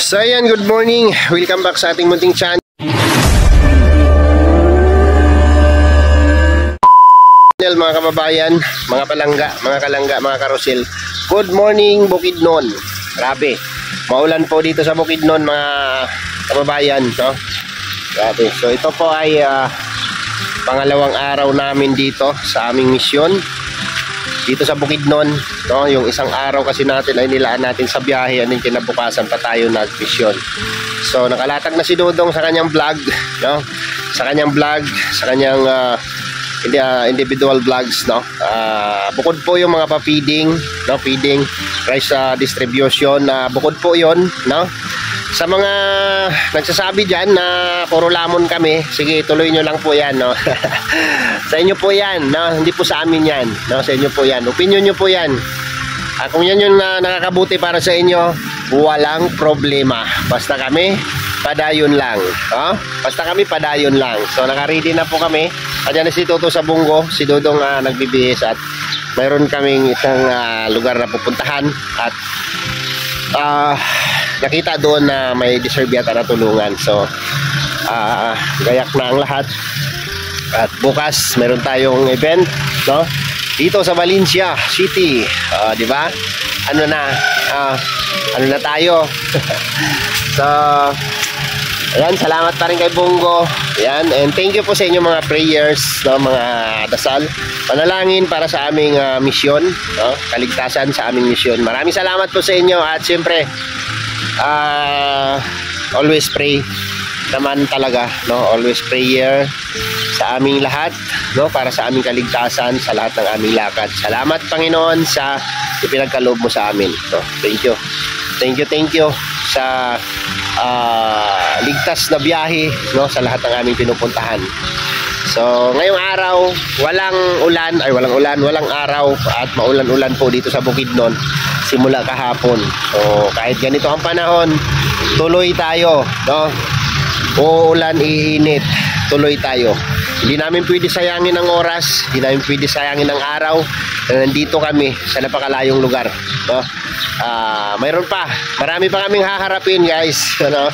So ayan, good morning. Welcome back sa ating munting channel mga kababayan, mga palangga, mga kalangga, mga karosel. Good morning Bukidnon. Grabe, maulan po dito sa Bukidnon mga kababayan, no? Grabe. So ito po ay pangalawang araw namin dito sa aming misyon dito sa Bukidnon, no? Yung isang araw kasi natin ay nilaan natin sa biyahe, and then kinabukasan pa tayo nag-mission. So nakalatag na si Dudong sa kanyang vlog, no? Sa kanyang vlog, sa kanyang individual vlogs, no? Bukod po yung mga pa-feeding, no? Feeding, rice distribution, bukod po yon, no? Sa mga nagsasabi dyan na puro lamon kami, sige, tuloy nyo lang po yan, no? Sa inyo po yan, no? Hindi po sa amin yan, no? Sa inyo po yan, opinion nyo po yan. Kung yan yung nakakabuti para sa inyo, walang problema. Basta kami padayon lang, no? Basta kami padayon lang. So naka-ready na po kami. Ayan na si Toto sa Bunggo, si Dodong nagbibihis, at mayroon kaming isang lugar na pupuntahan, at nakita doon na may deserve yata na tulungan. So gayak na ang lahat, at bukas meron tayong event, no? Dito sa Valencia City, di ba? Ano na tayo? So ayan, salamat pa rin kay Bunggo. Ayan, and thank you po sa inyo mga prayers, no? Mga dasal, panalangin para sa aming misyon, no? Kaligtasan sa aming misyon. Maraming salamat po sa inyo, at siyempre always pray naman talaga, no? Always prayer sa aming lahat, no? Para sa aming kaligtasan, sa lahat ng aming lakad. Salamat Panginoon sa ipinagkaloob mo sa amin, no? Thank you. Thank you sa ligtas na biyahe, no? Sa lahat ng aming pinupuntahan. So ngayong araw, walang araw, at maulan-ulan po dito sa Bukidnon simula kahapon. So kahit ganito ang panahon, tuloy tayo, no? Uulan, iinit, tuloy tayo. Hindi namin pwede sayangin ang oras, hindi namin pwede sayangin ang araw. Nandito kami sa napakalayong lugar, no? Marami pa kaming haharapin, guys, ano?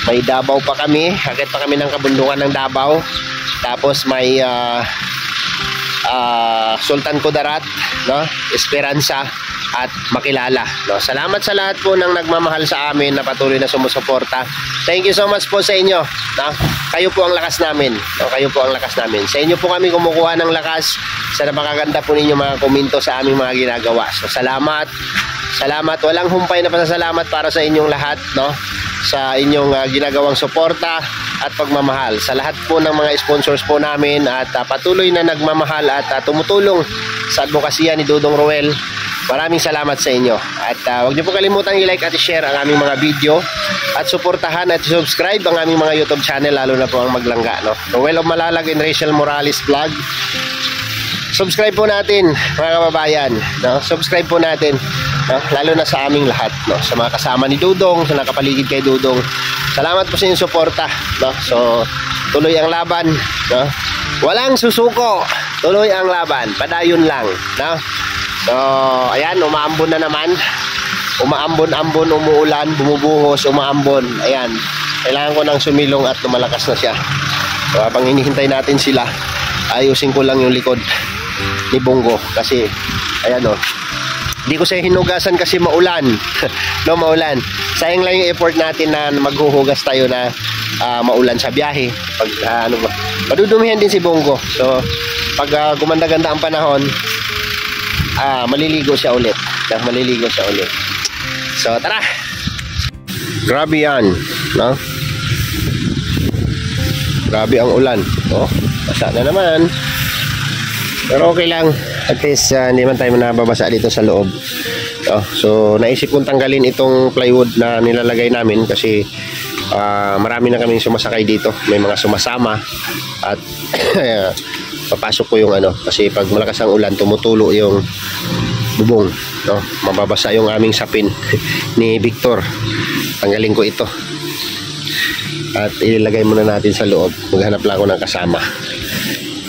May Davao pa kami, akit pa kami ng kabundukan ng Davao. Tapos may Sultan Kudarat, no? Esperanza at Makilala, no? Salamat sa lahat po ng nagmamahal sa amin, na patuloy na sumusuporta. Thank you so much po sa inyo, no? Kayo po ang lakas namin, no? Kayo po ang lakas namin. Sa inyo po kami kumukuha ng lakas, sa napakaganda po ninyo mga komento sa aming mga ginagawa. So salamat, walang humpay na pasasalamat para sa inyong lahat, no? Sa inyong ginagawang suporta at pagmamahal, sa lahat po ng mga sponsors po namin, at patuloy na nagmamahal at tumutulong sa advokasya ni Dodong Roel. Maraming salamat sa inyo, at huwag niyo po kalimutang i-like at i-share ang aming mga video, at suportahan at subscribe ang aming mga YouTube channel, lalo na po ang Maglangga, no? Roel of Malalag and Rachel Morales Vlog. Subscribe po natin mga kababayan, no? Subscribe po natin, no? Lalo na sa aming lahat, no? Sa mga kasama ni Dudong, sa nakapaligid kay Dudong. Salamat po sa inyong suporta, no? So tuloy ang laban, no? Walang susuko, tuloy ang laban, padayon lang, no? So ayan, umaambon na naman. Umaambon-ambon, umuulan, bumubuhos, umaambon. Ayan, kailangan ko nang sumilong at lumalakas na siya. So habang hinihintay natin sila, ayusin ko lang yung likod ni Bunggo, kasi ayan, oh, hindi ko siya hinugasan kasi maulan. No, maulan. Sayang lang yung effort natin na maghuhugas tayo na maulan sa biyahe. Pag madudumihan din si Bunggo. So pag gumanda-ganda ang panahon, maliligo siya ulit. So tara. Grabe yan, no? Grabe ang ulan, oh, basa na naman. Pero okay lang, at least hindi man tayo nababasa dito sa loob, no? So naisip kong tanggalin itong plywood na nilalagay namin, kasi marami na kaming sumasakay dito, may mga sumasama, at papasok ko yung kasi pag malakas ang ulan, tumutulo yung bubong, no? Mababasa yung aming sapin ni Victor. Tanggalin ko ito at ilagay muna natin sa loob. Maghanap lang ako ng kasama.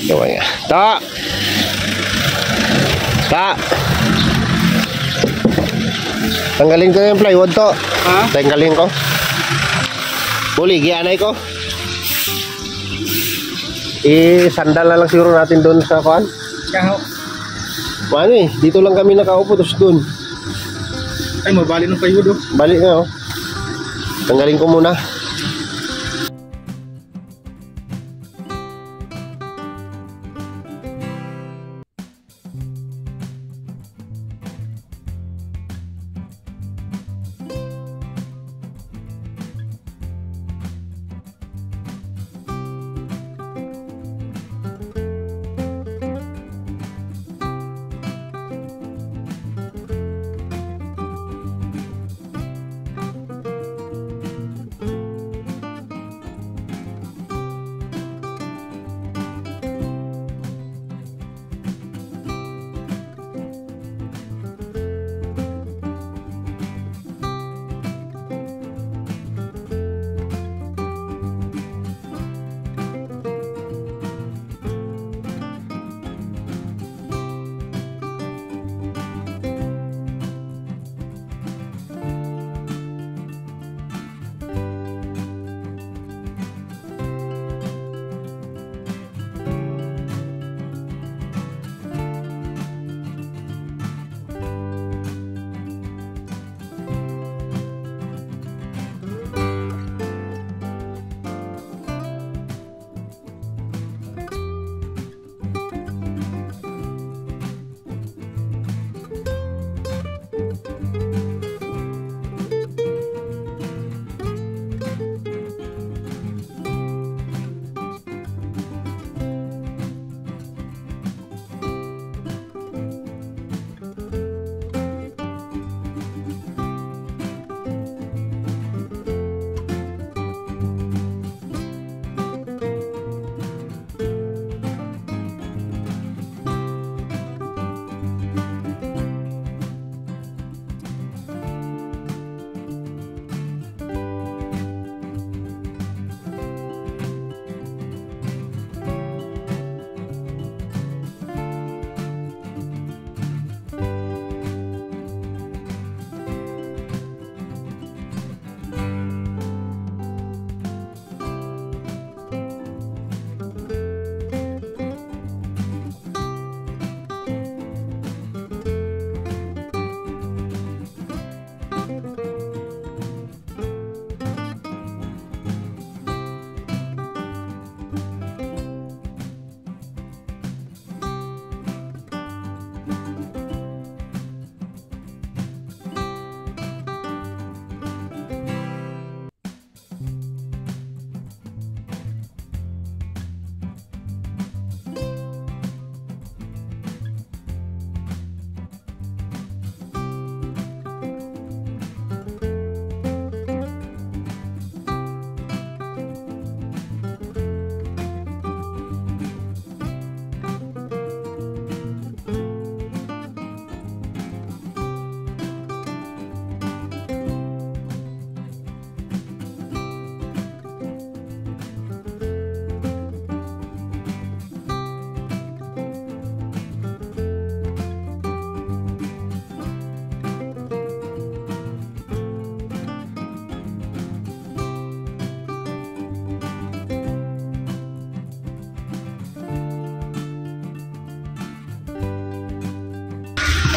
So ayan, tanggalin ko yung plywood to. Tanggalin ko. Buli, gianay ko. Sandal na lang siguro natin doon sa kuan. Kaho. Ano dito lang kami nakaupo, tapos doon. Ay, mabali ng plywood oh. Balik nga Tanggalin ko muna.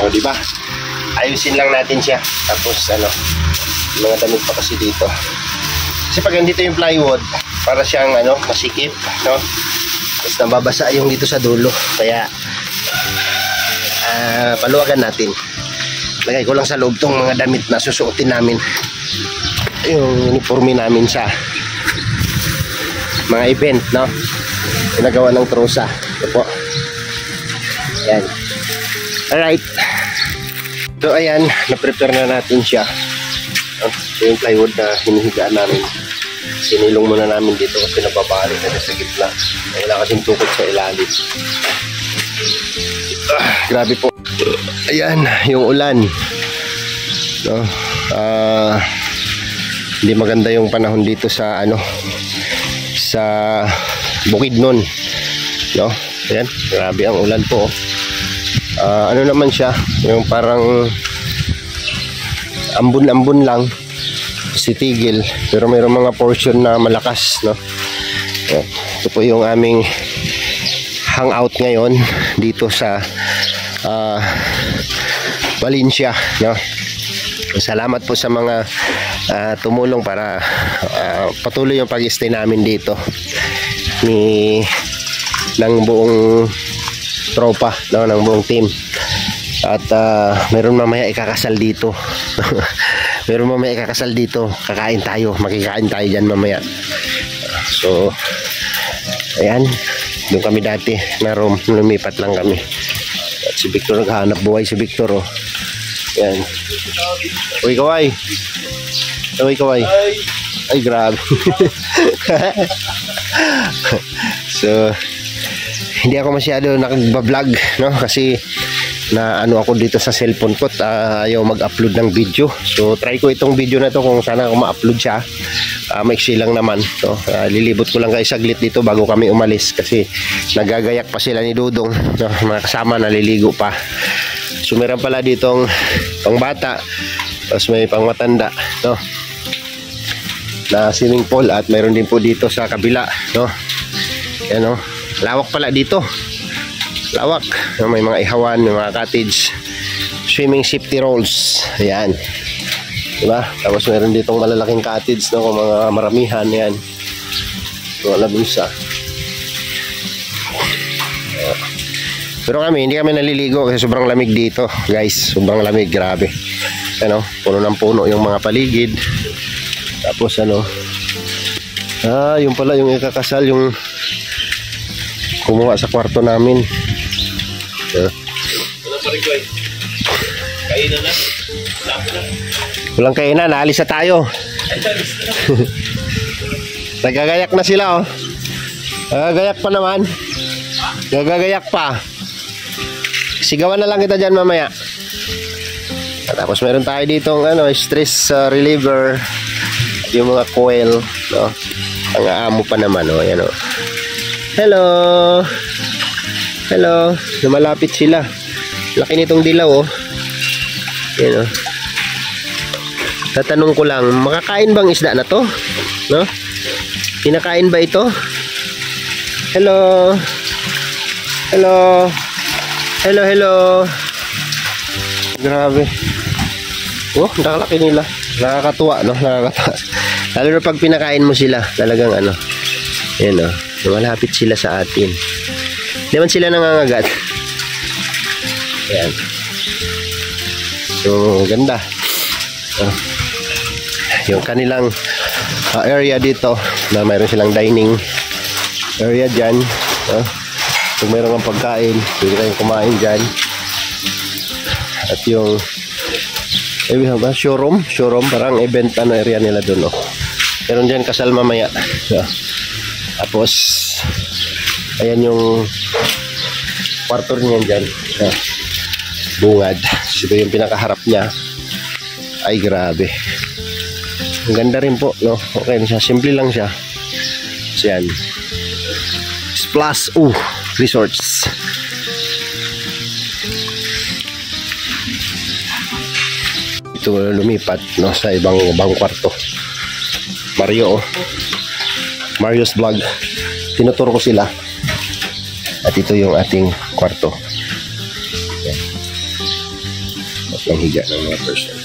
O, di ba? Ayusin lang natin siya. Tapos ano, mga damit pa kasi dito. Kasi pag nandito yung plywood, para siyang ano, masikip, no? Tapos nababasa yung dito sa dulo. Kaya paluwagan natin. Lagay ko lang sa loob tong mga damit na susuotin namin. Yung uniforme namin sa mga event, no? Ginagawa ng trusa. Ito po. Ayan. Alright. So ayan, na-prepare na natin siya. Ito yung plywood na hinihigaan namin. Sinilong muna namin dito kasi nababalik na sa gitna. Wala kasing tukod sa ilalim. Grabe po. Ayan, yung ulan. No? Hindi maganda yung panahon dito sa ano, sa Bukidnon. No? Ayan, grabe ang ulan po. Ano naman siya, yung parang ambon-ambon lang. titigil, pero mayroong mga portion na malakas, no? Ito po yung aming hangout ngayon dito sa Valencia, no? Salamat po sa mga tumulong para patuloy yung pag-stay namin dito ng buong tropa, no? Ng buong team. At meron mamaya ikakasal dito. Meron mamaya ikakasal dito. Kakain tayo, makikain tayo dyan mamaya. So ayan, doon kami dati na room, lumipat lang kami. At si Victor naghahanap buhay, si Victor, oh. Yan. Uy, kaway. Uy, kaway. Ay, grabe. So, hindi ako masyado nag-vlog, no? Kasi na ano ako dito sa cellphone ko, ayaw mag-upload ng video. So, try ko itong video na to kung sana ako ma-upload siya. Maiksi lang naman. So, lilibot ko lang guys saglit dito bago kami umalis kasi nagagayak pa sila ni Dudong, no? Mga kasama naliligo pa. So meron pala ditong pang bata, tapos may pang matanda, no? Na swimming pool, at mayroon din po dito sa kabila, no? Yan, no? Lawak pala dito. Lawak. No? May mga ihawan, may mga cottage, swimming safety rolls. Ayan. Diba? Tapos meron ditong malalaking cottage, no? Kung mga maramihan, yan. So, labusa. Pero kami, hindi kami naliligo kasi sobrang lamig dito, guys. Sobrang lamig, grabe. Ano, puno ng puno yung mga paligid. Tapos ano, yung pala yung ikakasal, yung kumuha sa kwarto namin. Wala pa rin ko eh. Kainan na. Walang kainan, naalis na tayo. Nagagayak na sila, oh. Nagagayak pa naman. Nagagayak pa. Sigawan na lang kita dyan mamaya. At tapos meron tayo ditong stress reliever, yung mga coil, no? Ang aamo pa naman, oh, yan, oh. Hello. Hello. Lumalapit sila. Laki nitong dilaw, oh. Yan, oh. Tatanong ko lang, makakain bang isda na to? No? Kinakain ba ito? Hello. Hello. Hello, hello. Grabe. Oh, nakalaki nila. Nakakatuwa, no? Nakakatuwa. Lalo na pag pinakain mo sila, talagang ano. Yan, oh. Malapit sila sa atin. Hindi man sila nangangagat. Yan. So, ganda. Yung kanilang area dito, na mayroon silang dining area dyan. Kung mayroon kang pagkain, pwede kayong kumain dyan. At yung showroom, parang event area nila dun, oh. Meron dyan kasal mamaya. Tapos ayan yung kwarto niya dyan. Bungad. Ito yung pinakaharap niya. Ay, grabe. Ang ganda rin po, no? Okay siya, simple lang siya. So yan, Splash Resorts. Ito lumipat, no, sa ibang kwarto. Mario, oh. Mario's Vlog. Tinuturo ko sila. At ito yung ating kwarto. Yan. At lang higa ng mga person.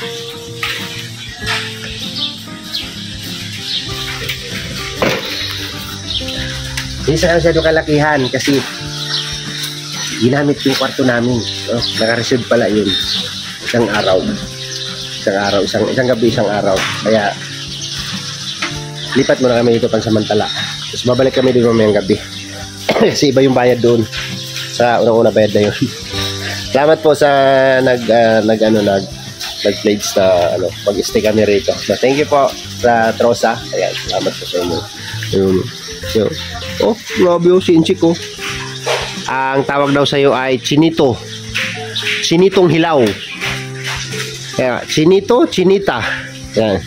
Hindi sa masyado kalakihan kasi ginamit yung kwarto namin, no? Naka-reserve pala yun. Isang gabi, isang araw. Kaya lipat muna kami dito pansamantala. Tapos babalik kami dito mamayang gabi. Kasi iba yung bayad doon. Sa unang-una bayad na yun. Salamat po sa nag-pledge na mag-stay kami rito. So, thank you po sa Trosa. Ayan, salamat po sa inyo. Oh, grabe yung sinchik, oh. Ang tawag daw sa iyo ay chinito. Chinitong hilaw. Kaya, chinito, chinita. Yan.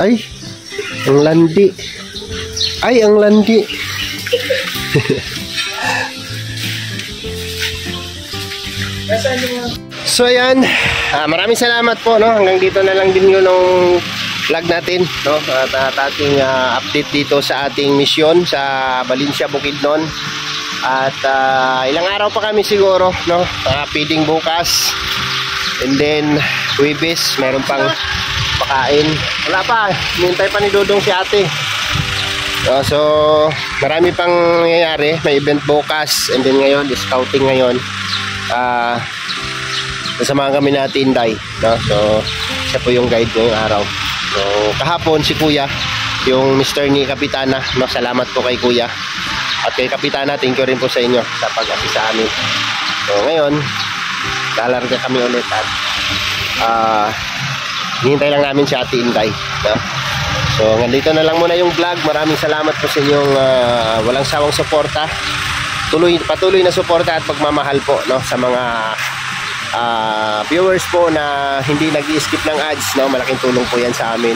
Ay, ang landi. Ay, ang landi. So ayan, maraming salamat po, no. Hanggang dito na lang din yung vlog natin, no, at ating update dito sa ating misyon sa Valencia, Bukidnon. At ilang araw pa kami siguro, no, feeding bukas, and then Huwebes meron pang pakain. Wala pa, hinintay pa ni Dudong si ate. So marami pang nangyayari, may event bukas, and then ngayon scouting ngayon. Nasamahan kami natin Inday, no? So siya po yung guide ngayong araw. So kahapon si Kuya, yung Mr. ni Kapitana, no? Salamat po kay Kuya at kay Kapitana, thank you rin po sa inyo sa pag-assist sa amin. So ngayon lalarga kami ulit at hinihintay lang namin si Ate Inday, no? So nandito na lang muna yung vlog. Maraming salamat po sa inyong walang sawang suporta, patuloy na suporta at pagmamahal po, no, sa mga viewers po na hindi nag-i-skip ng ads, no. Malaking tulong po yan sa amin.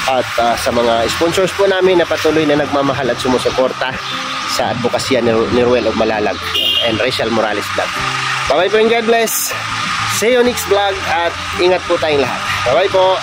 At sa mga sponsors po namin na patuloy na nagmamahal at sumusuporta sa advokasya ni Ruel of Malalag and Rachel Morales Vlog. Bye bye po and God bless. See you next vlog at ingat po tayong lahat. Bye bye po.